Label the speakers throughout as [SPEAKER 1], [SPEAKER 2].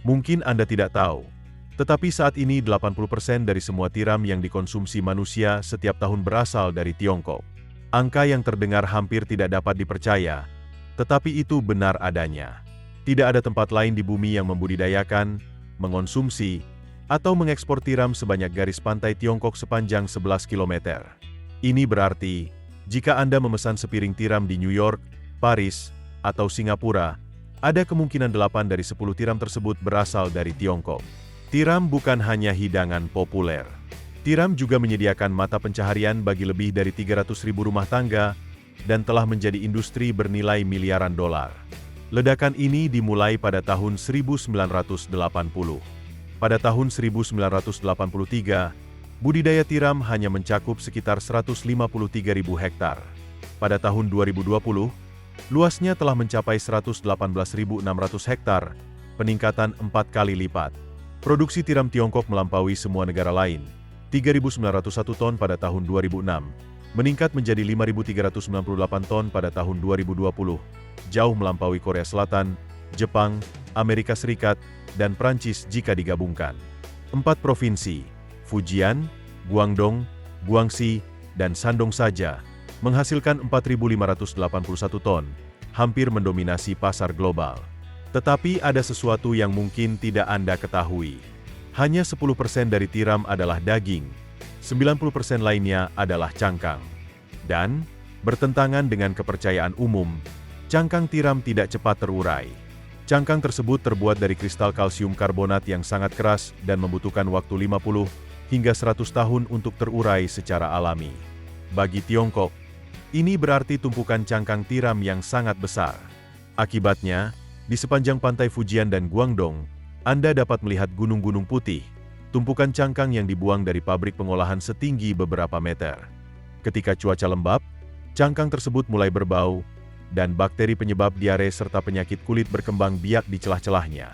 [SPEAKER 1] Mungkin Anda tidak tahu, tetapi saat ini 80% dari semua tiram yang dikonsumsi manusia setiap tahun berasal dari Tiongkok. Angka yang terdengar hampir tidak dapat dipercaya, tetapi itu benar adanya. Tidak ada tempat lain di bumi yang membudidayakan, mengonsumsi, atau mengekspor tiram sebanyak garis pantai Tiongkok sepanjang 11 km. Ini berarti, jika Anda memesan sepiring tiram di New York, Paris, atau Singapura, ada kemungkinan 8 dari 10 tiram tersebut berasal dari Tiongkok. Tiram bukan hanya hidangan populer. Tiram juga menyediakan mata pencaharian bagi lebih dari 300.000 rumah tangga dan telah menjadi industri bernilai miliaran dolar. Ledakan ini dimulai pada tahun 1980. Pada tahun 1983, budidaya tiram hanya mencakup sekitar 153.000 hektar. Pada tahun 2020, luasnya telah mencapai 118.600 hektar, peningkatan 4 kali lipat. Produksi tiram Tiongkok melampaui semua negara lain. 3.901 ton pada tahun 2006, meningkat menjadi 5.398 ton pada tahun 2020, jauh melampaui Korea Selatan, Jepang, Amerika Serikat, dan Prancis jika digabungkan. 4 provinsi, Fujian, Guangdong, Guangxi, dan Shandong saja, menghasilkan 4.581 ton, hampir mendominasi pasar global. Tetapi ada sesuatu yang mungkin tidak Anda ketahui. Hanya 10% dari tiram adalah daging, 90% lainnya adalah cangkang. Dan, bertentangan dengan kepercayaan umum, cangkang tiram tidak cepat terurai. Cangkang tersebut terbuat dari kristal kalsium karbonat yang sangat keras dan membutuhkan waktu 50 hingga 100 tahun untuk terurai secara alami. Bagi Tiongkok, ini berarti tumpukan cangkang tiram yang sangat besar. Akibatnya, di sepanjang pantai Fujian dan Guangdong, Anda dapat melihat gunung-gunung putih, tumpukan cangkang yang dibuang dari pabrik pengolahan setinggi beberapa meter. Ketika cuaca lembab, cangkang tersebut mulai berbau, dan bakteri penyebab diare serta penyakit kulit berkembang biak di celah-celahnya.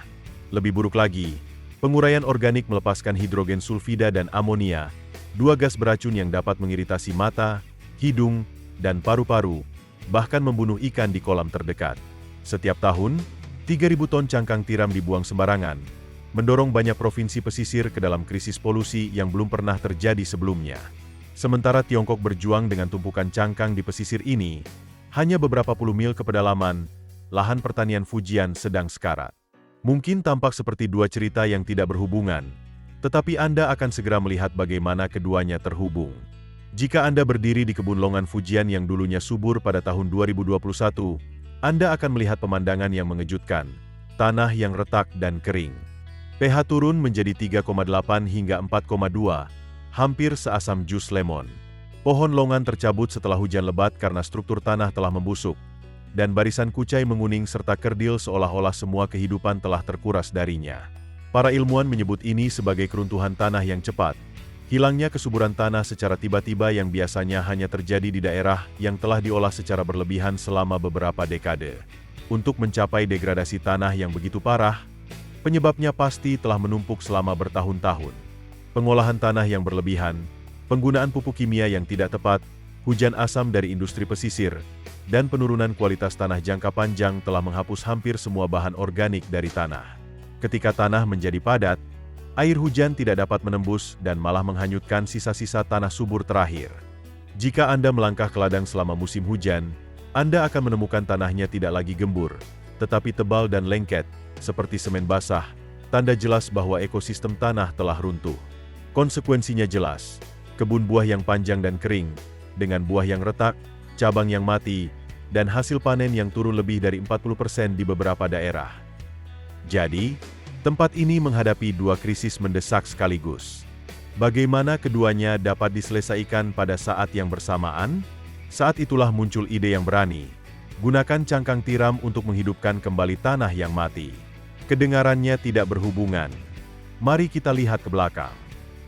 [SPEAKER 1] Lebih buruk lagi, penguraian organik melepaskan hidrogen sulfida dan amonia, dua gas beracun yang dapat mengiritasi mata, hidung, dan paru-paru, bahkan membunuh ikan di kolam terdekat. Setiap tahun, 3.000 ton cangkang tiram dibuang sembarangan, mendorong banyak provinsi pesisir ke dalam krisis polusi yang belum pernah terjadi sebelumnya. Sementara Tiongkok berjuang dengan tumpukan cangkang di pesisir ini, hanya beberapa puluh mil ke pedalaman, lahan pertanian Fujian sedang sekarat. Mungkin tampak seperti dua cerita yang tidak berhubungan, tetapi Anda akan segera melihat bagaimana keduanya terhubung. Jika Anda berdiri di kebun longan Fujian yang dulunya subur pada tahun 2021, Anda akan melihat pemandangan yang mengejutkan, tanah yang retak dan kering. pH turun menjadi 3,8 hingga 4,2, hampir seasam jus lemon. Pohon longan tercabut setelah hujan lebat karena struktur tanah telah membusuk, dan barisan kucai menguning serta kerdil seolah-olah semua kehidupan telah terkuras darinya. Para ilmuwan menyebut ini sebagai keruntuhan tanah yang cepat, hilangnya kesuburan tanah secara tiba-tiba yang biasanya hanya terjadi di daerah yang telah diolah secara berlebihan selama beberapa dekade. Untuk mencapai degradasi tanah yang begitu parah, penyebabnya pasti telah menumpuk selama bertahun-tahun. Pengolahan tanah yang berlebihan, penggunaan pupuk kimia yang tidak tepat, hujan asam dari industri pesisir, dan penurunan kualitas tanah jangka panjang telah menghapus hampir semua bahan organik dari tanah. Ketika tanah menjadi padat, air hujan tidak dapat menembus dan malah menghanyutkan sisa-sisa tanah subur terakhir. Jika Anda melangkah ke ladang selama musim hujan, Anda akan menemukan tanahnya tidak lagi gembur, tetapi tebal dan lengket, seperti semen basah, tanda jelas bahwa ekosistem tanah telah runtuh. Konsekuensinya jelas, kebun buah yang panjang dan kering, dengan buah yang retak, cabang yang mati, dan hasil panen yang turun lebih dari 40% di beberapa daerah. Jadi, tempat ini menghadapi dua krisis mendesak sekaligus. Bagaimana keduanya dapat diselesaikan pada saat yang bersamaan? Saat itulah muncul ide yang berani. Gunakan cangkang tiram untuk menghidupkan kembali tanah yang mati. Kedengarannya tidak berhubungan. Mari kita lihat ke belakang.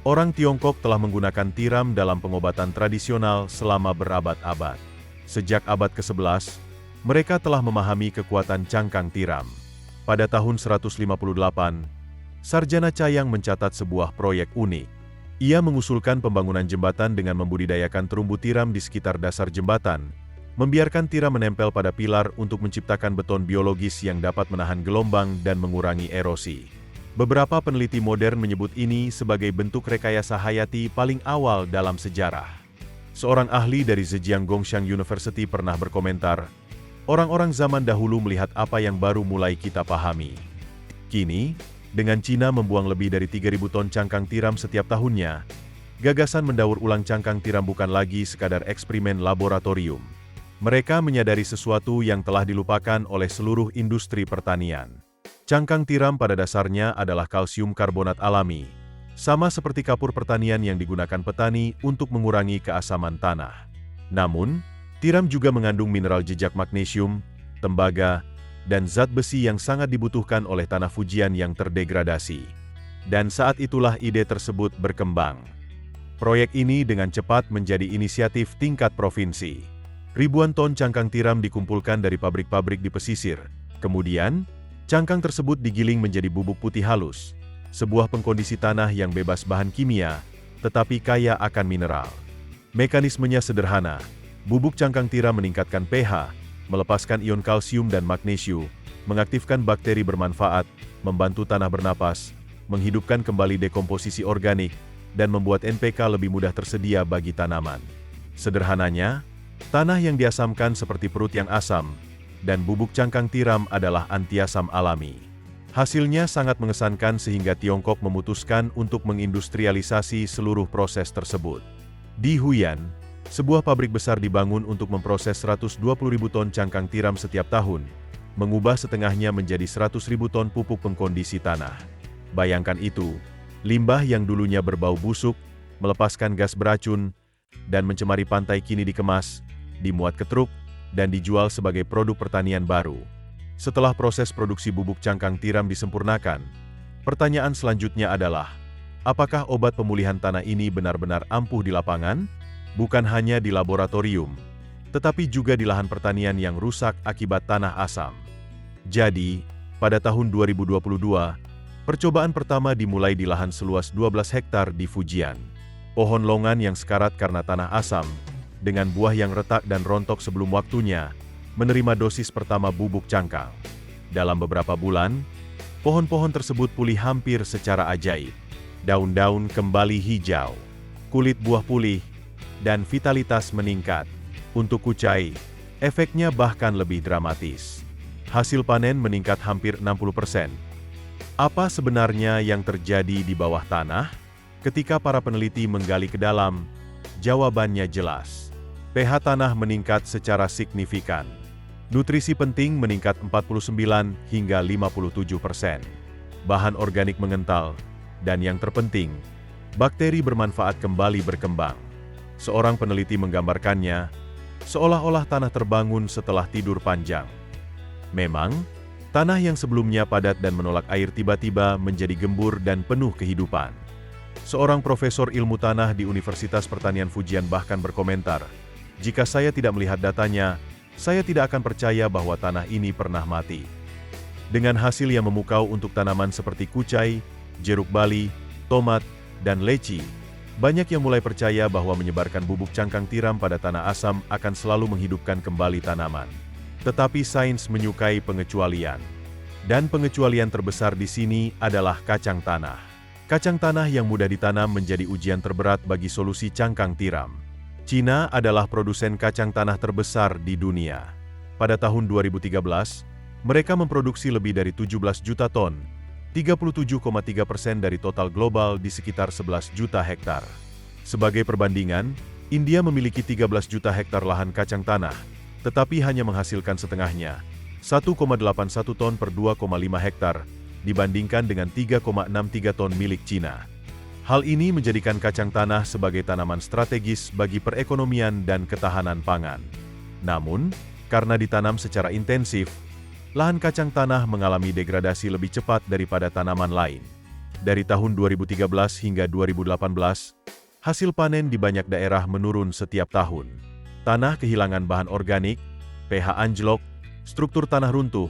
[SPEAKER 1] Orang Tiongkok telah menggunakan tiram dalam pengobatan tradisional selama berabad-abad. Sejak abad ke-11, mereka telah memahami kekuatan cangkang tiram. Pada tahun 158, Sarjana Cayang mencatat sebuah proyek unik. Ia mengusulkan pembangunan jembatan dengan membudidayakan terumbu tiram di sekitar dasar jembatan, membiarkan tiram menempel pada pilar untuk menciptakan beton biologis yang dapat menahan gelombang dan mengurangi erosi. Beberapa peneliti modern menyebut ini sebagai bentuk rekayasa hayati paling awal dalam sejarah. Seorang ahli dari Zhejiang Gongxiang University pernah berkomentar, orang-orang zaman dahulu melihat apa yang baru mulai kita pahami. Kini, dengan Cina membuang lebih dari 3.000 ton cangkang tiram setiap tahunnya, gagasan mendaur ulang cangkang tiram bukan lagi sekadar eksperimen laboratorium. Mereka menyadari sesuatu yang telah dilupakan oleh seluruh industri pertanian. Cangkang tiram pada dasarnya adalah kalsium karbonat alami, sama seperti kapur pertanian yang digunakan petani untuk mengurangi keasaman tanah. Namun, tiram juga mengandung mineral jejak magnesium, tembaga, dan zat besi yang sangat dibutuhkan oleh tanah fujian yang terdegradasi. Dan saat itulah ide tersebut berkembang. Proyek ini dengan cepat menjadi inisiatif tingkat provinsi. Ribuan ton cangkang tiram dikumpulkan dari pabrik-pabrik di pesisir. Kemudian, cangkang tersebut digiling menjadi bubuk putih halus, sebuah pengkondisi tanah yang bebas bahan kimia, tetapi kaya akan mineral. Mekanismenya sederhana. Bubuk cangkang tiram meningkatkan pH, melepaskan ion kalsium dan magnesium, mengaktifkan bakteri bermanfaat, membantu tanah bernapas, menghidupkan kembali dekomposisi organik, dan membuat NPK lebih mudah tersedia bagi tanaman. Sederhananya, tanah yang diasamkan seperti perut yang asam, dan bubuk cangkang tiram adalah antiasam alami. Hasilnya sangat mengesankan sehingga Tiongkok memutuskan untuk mengindustrialisasi seluruh proses tersebut. Di Huyan, sebuah pabrik besar dibangun untuk memproses 120.000 ton cangkang tiram setiap tahun, mengubah setengahnya menjadi 100.000 ton pupuk pengkondisi tanah. Bayangkan itu, limbah yang dulunya berbau busuk, melepaskan gas beracun, dan mencemari pantai kini dikemas, dimuat ke truk, dan dijual sebagai produk pertanian baru. Setelah proses produksi bubuk cangkang tiram disempurnakan, pertanyaan selanjutnya adalah, apakah obat pemulihan tanah ini benar-benar ampuh di lapangan? Bukan hanya di laboratorium, tetapi juga di lahan pertanian yang rusak akibat tanah asam. Jadi, pada tahun 2022, percobaan pertama dimulai di lahan seluas 12 hektar di Fujian. Pohon longan yang sekarat karena tanah asam, dengan buah yang retak dan rontok sebelum waktunya, menerima dosis pertama bubuk cangkang. Dalam beberapa bulan, pohon-pohon tersebut pulih hampir secara ajaib. Daun-daun kembali hijau, kulit buah pulih, dan vitalitas meningkat. Untuk kucai, efeknya bahkan lebih dramatis. Hasil panen meningkat hampir 60%. Apa sebenarnya yang terjadi di bawah tanah? Ketika para peneliti menggali ke dalam, jawabannya jelas. pH tanah meningkat secara signifikan. Nutrisi penting meningkat 49 hingga 57%. Bahan organik mengental, dan yang terpenting, bakteri bermanfaat kembali berkembang. Seorang peneliti menggambarkannya, seolah-olah tanah terbangun setelah tidur panjang. Memang, tanah yang sebelumnya padat dan menolak air tiba-tiba menjadi gembur dan penuh kehidupan. Seorang profesor ilmu tanah di Universitas Pertanian Fujian bahkan berkomentar, jika saya tidak melihat datanya, saya tidak akan percaya bahwa tanah ini pernah mati. Dengan hasil yang memukau untuk tanaman seperti kucai, jeruk bali, tomat, dan leci, banyak yang mulai percaya bahwa menyebarkan bubuk cangkang tiram pada tanah asam akan selalu menghidupkan kembali tanaman. Tetapi sains menyukai pengecualian. Dan pengecualian terbesar di sini adalah kacang tanah. Kacang tanah yang mudah ditanam menjadi ujian terberat bagi solusi cangkang tiram. Cina adalah produsen kacang tanah terbesar di dunia. Pada tahun 2013, mereka memproduksi lebih dari 17 juta ton, 37,3% dari total global di sekitar 11 juta hektar. Sebagai perbandingan, India memiliki 13 juta hektar lahan kacang tanah, tetapi hanya menghasilkan setengahnya, 1,81 ton per 2,5 hektar, dibandingkan dengan 3,63 ton milik Cina. Hal ini menjadikan kacang tanah sebagai tanaman strategis bagi perekonomian dan ketahanan pangan. Namun, karena ditanam secara intensif, lahan kacang tanah mengalami degradasi lebih cepat daripada tanaman lain. Dari tahun 2013 hingga 2018, hasil panen di banyak daerah menurun setiap tahun. Tanah kehilangan bahan organik, pH anjlok, struktur tanah runtuh,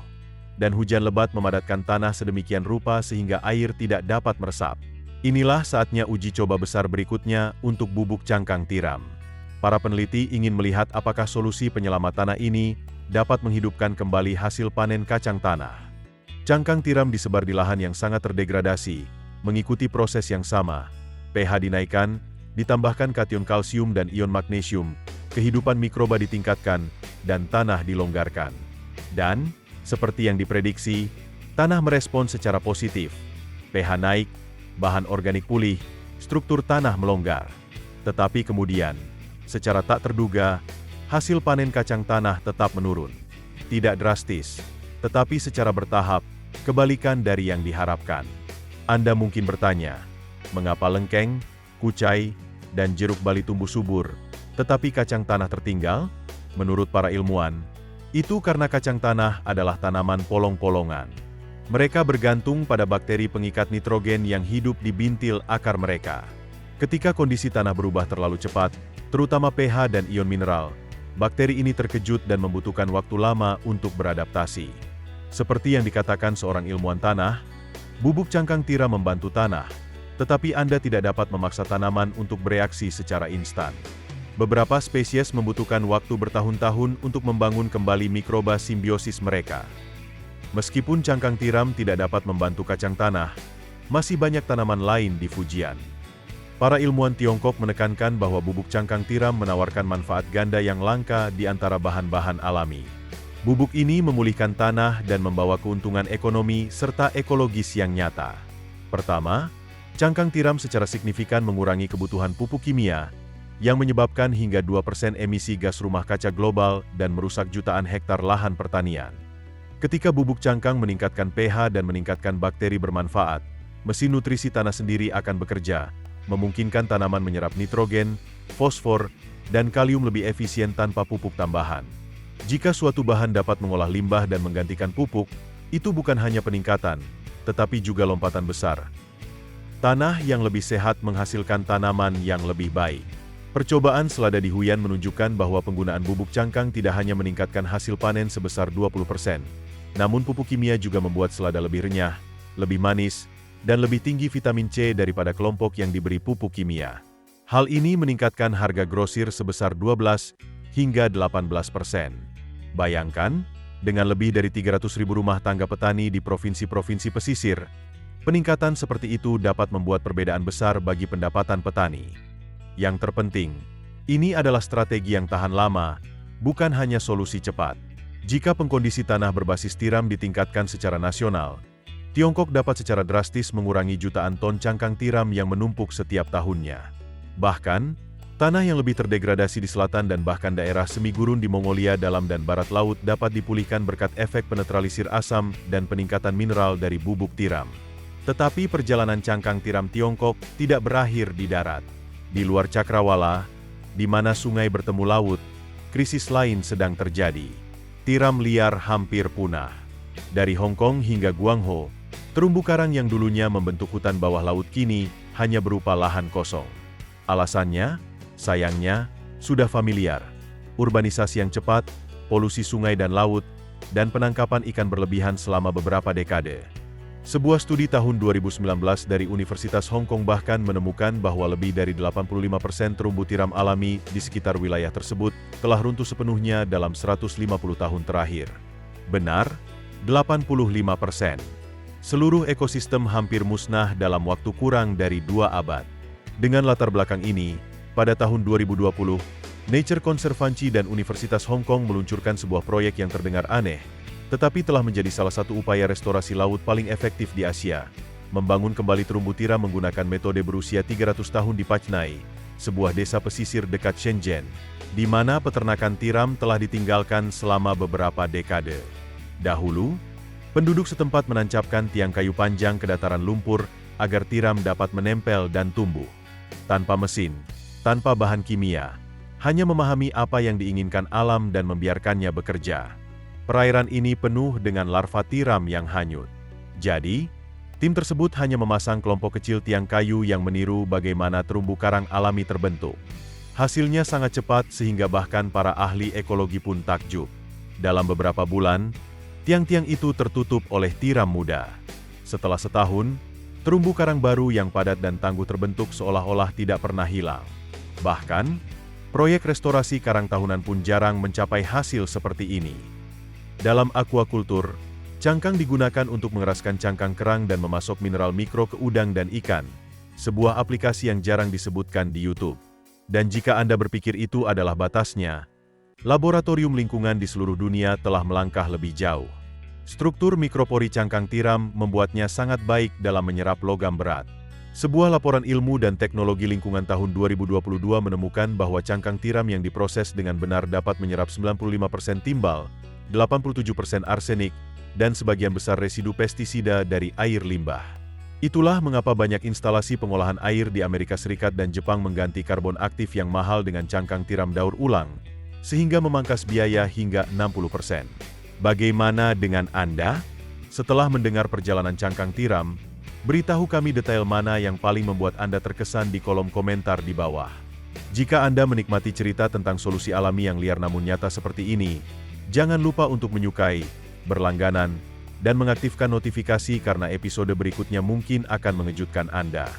[SPEAKER 1] dan hujan lebat memadatkan tanah sedemikian rupa sehingga air tidak dapat meresap. Inilah saatnya uji coba besar berikutnya untuk bubuk cangkang tiram. Para peneliti ingin melihat apakah solusi penyelamat tanah ini dapat menghidupkan kembali hasil panen kacang tanah. Cangkang tiram disebar di lahan yang sangat terdegradasi, mengikuti proses yang sama. pH dinaikkan, ditambahkan kation kalsium dan ion magnesium, kehidupan mikroba ditingkatkan, dan tanah dilonggarkan. Dan, seperti yang diprediksi, tanah merespon secara positif. pH naik, bahan organik pulih, struktur tanah melonggar. Tetapi kemudian, secara tak terduga, hasil panen kacang tanah tetap menurun. Tidak drastis, tetapi secara bertahap, kebalikan dari yang diharapkan. Anda mungkin bertanya, mengapa lengkeng, kucai, dan jeruk bali tumbuh subur, tetapi kacang tanah tertinggal? Menurut para ilmuwan, itu karena kacang tanah adalah tanaman polong-polongan. Mereka bergantung pada bakteri pengikat nitrogen yang hidup di bintil akar mereka. Ketika kondisi tanah berubah terlalu cepat, terutama pH dan ion mineral, bakteri ini terkejut dan membutuhkan waktu lama untuk beradaptasi. Seperti yang dikatakan seorang ilmuwan tanah, bubuk cangkang tiram membantu tanah, tetapi Anda tidak dapat memaksa tanaman untuk bereaksi secara instan. Beberapa spesies membutuhkan waktu bertahun-tahun untuk membangun kembali mikroba simbiosis mereka. Meskipun cangkang tiram tidak dapat membantu kacang tanah, masih banyak tanaman lain di Fujian. Para ilmuwan Tiongkok menekankan bahwa bubuk cangkang tiram menawarkan manfaat ganda yang langka di antara bahan-bahan alami. Bubuk ini memulihkan tanah dan membawa keuntungan ekonomi serta ekologis yang nyata. Pertama, cangkang tiram secara signifikan mengurangi kebutuhan pupuk kimia, yang menyebabkan hingga 2% emisi gas rumah kaca global dan merusak jutaan hektar lahan pertanian. Ketika bubuk cangkang meningkatkan pH dan meningkatkan bakteri bermanfaat, mesin nutrisi tanah sendiri akan bekerja, memungkinkan tanaman menyerap nitrogen, fosfor, dan kalium lebih efisien tanpa pupuk tambahan. Jika suatu bahan dapat mengolah limbah dan menggantikan pupuk, itu bukan hanya peningkatan, tetapi juga lompatan besar. Tanah yang lebih sehat menghasilkan tanaman yang lebih baik. Percobaan selada di Huyan menunjukkan bahwa penggunaan bubuk cangkang tidak hanya meningkatkan hasil panen sebesar 20%, namun pupuk kimia juga membuat selada lebih renyah, lebih manis, dan lebih tinggi vitamin C daripada kelompok yang diberi pupuk kimia. Hal ini meningkatkan harga grosir sebesar 12 hingga 18%. Bayangkan, dengan lebih dari 300.000 rumah tangga petani di provinsi-provinsi pesisir, peningkatan seperti itu dapat membuat perbedaan besar bagi pendapatan petani. Yang terpenting, ini adalah strategi yang tahan lama, bukan hanya solusi cepat. Jika pengkondisi tanah berbasis tiram ditingkatkan secara nasional, Tiongkok dapat secara drastis mengurangi jutaan ton cangkang tiram yang menumpuk setiap tahunnya. Bahkan, tanah yang lebih terdegradasi di selatan dan bahkan daerah semi gurun di Mongolia dalam dan barat laut dapat dipulihkan berkat efek penetralisir asam dan peningkatan mineral dari bubuk tiram. Tetapi perjalanan cangkang tiram Tiongkok tidak berakhir di darat. Di luar cakrawala, di mana sungai bertemu laut, krisis lain sedang terjadi. Tiram liar hampir punah. Dari Hong Kong hingga Guangzhou, terumbu karang yang dulunya membentuk hutan bawah laut kini hanya berupa lahan kosong. Alasannya, sayangnya, sudah familiar. Urbanisasi yang cepat, polusi sungai dan laut, dan penangkapan ikan berlebihan selama beberapa dekade. Sebuah studi tahun 2019 dari Universitas Hong Kong bahkan menemukan bahwa lebih dari 85% terumbu tiram alami di sekitar wilayah tersebut telah runtuh sepenuhnya dalam 150 tahun terakhir. Benar, 85%. Seluruh ekosistem hampir musnah dalam waktu kurang dari 2 abad. Dengan latar belakang ini, pada tahun 2020, Nature Conservancy dan Universitas Hong Kong meluncurkan sebuah proyek yang terdengar aneh, tetapi telah menjadi salah satu upaya restorasi laut paling efektif di Asia, membangun kembali terumbu tiram menggunakan metode berusia 300 tahun di Pachnai, sebuah desa pesisir dekat Shenzhen, di mana peternakan tiram telah ditinggalkan selama beberapa dekade. Dahulu, penduduk setempat menancapkan tiang kayu panjang ke dataran lumpur agar tiram dapat menempel dan tumbuh. Tanpa mesin, tanpa bahan kimia, hanya memahami apa yang diinginkan alam dan membiarkannya bekerja. Perairan ini penuh dengan larva tiram yang hanyut. Jadi, tim tersebut hanya memasang kelompok kecil tiang kayu yang meniru bagaimana terumbu karang alami terbentuk. Hasilnya sangat cepat sehingga bahkan para ahli ekologi pun takjub. Dalam beberapa bulan, tiang-tiang itu tertutup oleh tiram muda. Setelah setahun, terumbu karang baru yang padat dan tangguh terbentuk seolah-olah tidak pernah hilang. Bahkan, proyek restorasi karang tahunan pun jarang mencapai hasil seperti ini. Dalam aquakultur, Cangkang digunakan untuk mengeraskan cangkang kerang dan memasok mineral mikro ke udang dan ikan, sebuah aplikasi yang jarang disebutkan di YouTube. Dan jika Anda berpikir itu adalah batasnya, laboratorium lingkungan di seluruh dunia telah melangkah lebih jauh. Struktur mikropori cangkang tiram membuatnya sangat baik dalam menyerap logam berat. Sebuah laporan ilmu dan teknologi lingkungan tahun 2022 menemukan bahwa cangkang tiram yang diproses dengan benar dapat menyerap 95% timbal, 87% arsenik, dan sebagian besar residu pestisida dari air limbah. Itulah mengapa banyak instalasi pengolahan air di Amerika Serikat dan Jepang mengganti karbon aktif yang mahal dengan cangkang tiram daur ulang, sehingga memangkas biaya hingga 60%. Bagaimana dengan Anda? Setelah mendengar perjalanan cangkang tiram, beritahu kami detail mana yang paling membuat Anda terkesan di kolom komentar di bawah. Jika Anda menikmati cerita tentang solusi alami yang liar namun nyata seperti ini, jangan lupa untuk menyukai, berlangganan, dan mengaktifkan notifikasi karena episode berikutnya mungkin akan mengejutkan Anda.